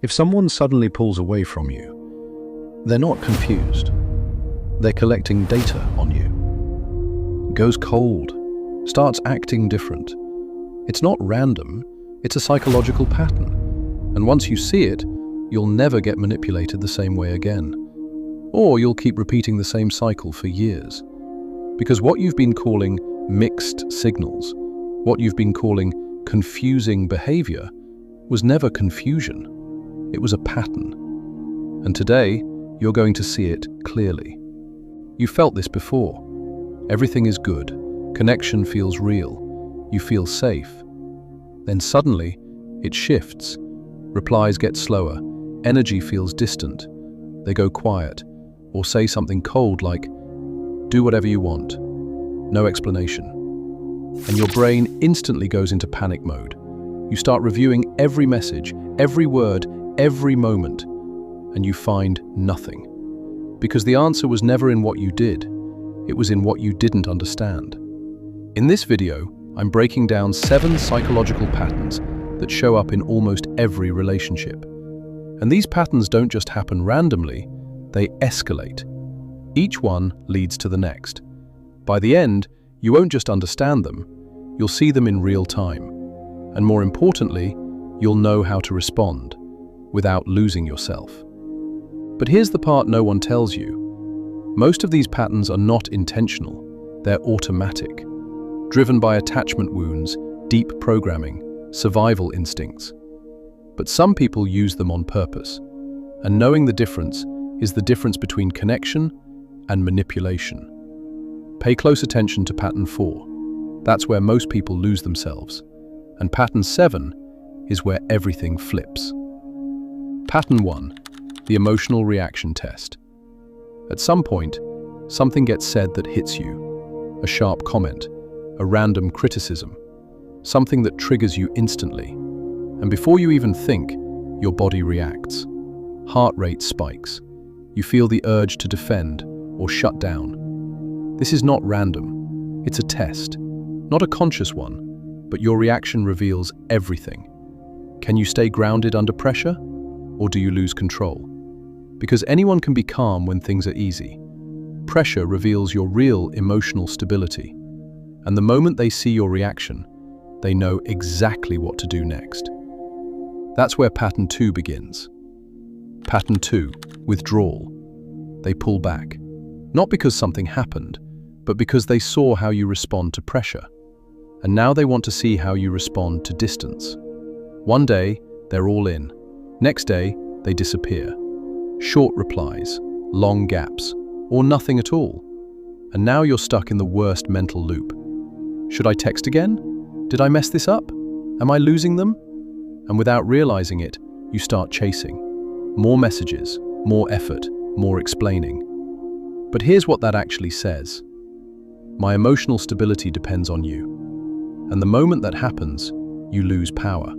If someone suddenly pulls away from you, they're not confused. They're collecting data on you. Goes cold, starts acting different. It's not random, it's a psychological pattern. And once you see it, you'll never get manipulated the same way again. Or you'll keep repeating the same cycle for years. Because what you've been calling mixed signals, what you've been calling confusing behavior, was never confusion. It was a pattern. And today, you're going to see it clearly. You felt this before. Everything is good. Connection feels real. You feel safe. Then suddenly, it shifts. Replies get slower. Energy feels distant. They go quiet, or say something cold like, "Do whatever you want." No explanation. And your brain instantly goes into panic mode. You start reviewing every message, every word, every moment, and you find nothing. Because the answer was never in what you did, it was in what you didn't understand. In this video, I'm breaking down 7 psychological patterns that show up in almost every relationship. And these patterns don't just happen randomly, they escalate. Each one leads to the next. By the end, you won't just understand them, you'll see them in real time. And more importantly, you'll know how to respond without losing yourself. But here's the part no one tells you. Most of these patterns are not intentional, they're automatic, driven by attachment wounds, deep programming, survival instincts. But some people use them on purpose, and knowing the difference is the difference between connection and manipulation. Pay close attention to pattern 4. That's where most people lose themselves. And pattern 7 is where everything flips. Pattern 1, the emotional reaction test. At some point, something gets said that hits you. A sharp comment, a random criticism, something that triggers you instantly. And before you even think, your body reacts. Heart rate spikes. You feel the urge to defend or shut down. This is not random. It's a test. Not a conscious one, but your reaction reveals everything. Can you stay grounded under pressure? Or do you lose control? Because anyone can be calm when things are easy. Pressure reveals your real emotional stability. And the moment they see your reaction, they know exactly what to do next. That's where pattern 2 begins. Pattern 2, withdrawal. They pull back. Not because something happened, but because they saw how you respond to pressure. And now they want to see how you respond to distance. One day, they're all in. Next day, they disappear. Short replies, long gaps, or nothing at all. And now you're stuck in the worst mental loop. Should I text again? Did I mess this up? Am I losing them? And without realizing it, you start chasing. More messages, more effort, more explaining. But here's what that actually says. My emotional stability depends on you. And the moment that happens, you lose power.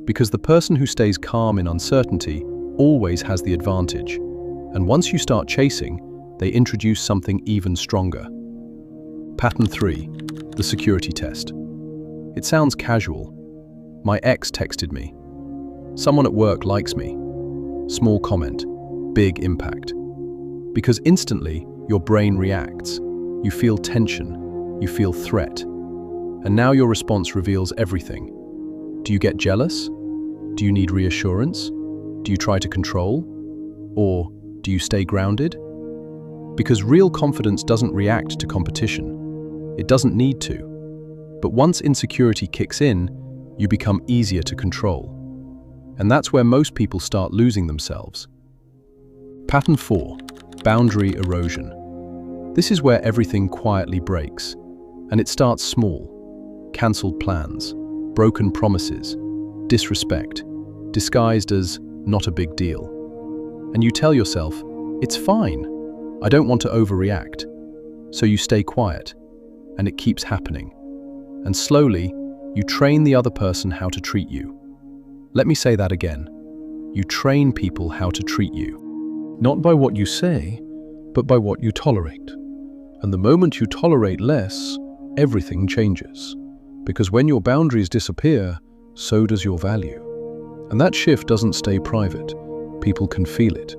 Because the person who stays calm in uncertainty always has the advantage. And once you start chasing, they introduce something even stronger. Pattern 3, the security test. It sounds casual. My ex texted me. Someone at work likes me. Small comment, big impact. Because instantly, your brain reacts. You feel tension, you feel threat. And now your response reveals everything. Do you get jealous? Do you need reassurance? Do you try to control? Or do you stay grounded? Because real confidence doesn't react to competition. It doesn't need to. But once insecurity kicks in, you become easier to control. And that's where most people start losing themselves. Pattern 4, boundary erosion. This is where everything quietly breaks. And it starts small. Cancelled plans, broken promises, disrespect, disguised as not a big deal. And you tell yourself, it's fine. I don't want to overreact. So you stay quiet, and it keeps happening. And slowly, you train the other person how to treat you. Let me say that again. You train people how to treat you. Not by what you say, but by what you tolerate. And the moment you tolerate less, everything changes. Because when your boundaries disappear, so does your value. And that shift doesn't stay private. People can feel it.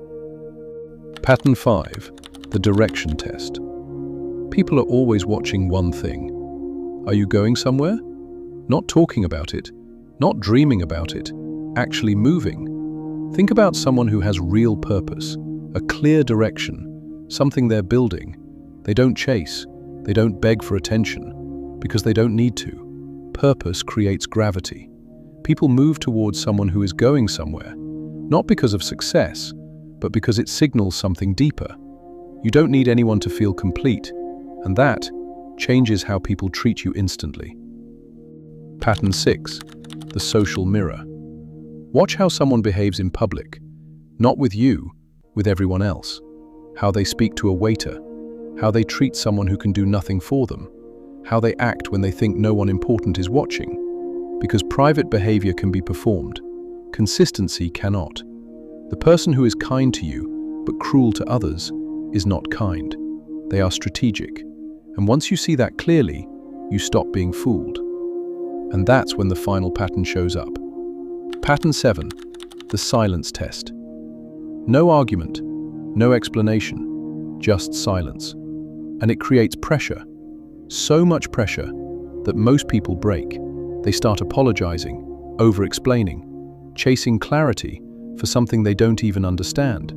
Pattern 5, the direction test. People are always watching one thing. Are you going somewhere? Not talking about it, not dreaming about it, actually moving. Think about someone who has real purpose, a clear direction, something they're building. They don't chase, they don't beg for attention, because they don't need to. Purpose creates gravity. People move towards someone who is going somewhere, not because of success, but because it signals something deeper. You don't need anyone to feel complete, and that changes how people treat you instantly. Pattern 6, the social mirror. Watch how someone behaves in public, not with you, with everyone else. How they speak to a waiter, how they treat someone who can do nothing for them, how they act when they think no one important is watching. Because private behavior can be performed, consistency cannot. The person who is kind to you, but cruel to others, is not kind. They are strategic. And once you see that clearly, you stop being fooled. And that's when the final pattern shows up. Pattern 7, the silence test. No argument, no explanation, just silence. And it creates pressure. So much pressure that most people break. They start apologizing, over-explaining, chasing clarity for something they don't even understand.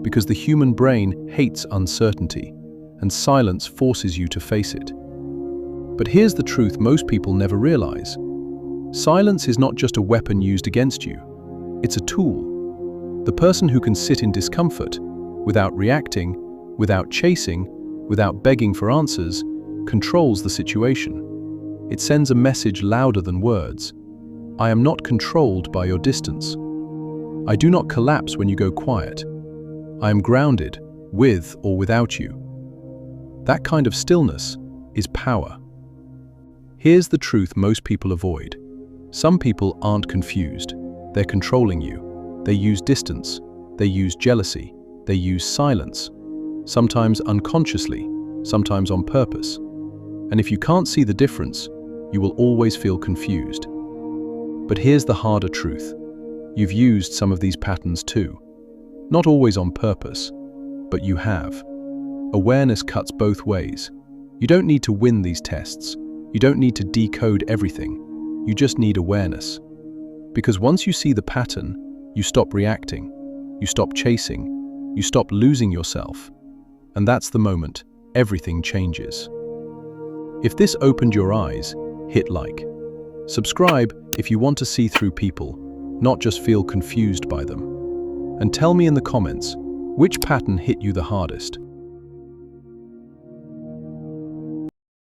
Because the human brain hates uncertainty, and silence forces you to face it. But here's the truth most people never realize. Silence is not just a weapon used against you. It's a tool. The person who can sit in discomfort, without reacting, without chasing, without begging for answers, controls the situation. It sends a message louder than words. I am not controlled by your distance. I do not collapse when you go quiet. I am grounded, with or without you. That kind of stillness is power. Here's the truth most people avoid. Some people aren't confused. They're controlling you. They use distance. They use jealousy. They use silence. Sometimes unconsciously, sometimes on purpose. And if you can't see the difference, you will always feel confused. But here's the harder truth. You've used some of these patterns too. Not always on purpose, but you have. Awareness cuts both ways. You don't need to win these tests. You don't need to decode everything. You just need awareness. Because once you see the pattern, you stop reacting. You stop chasing. You stop losing yourself. And that's the moment everything changes. If this opened your eyes, hit like. Subscribe if you want to see through people, not just feel confused by them. And tell me in the comments, which pattern hit you the hardest?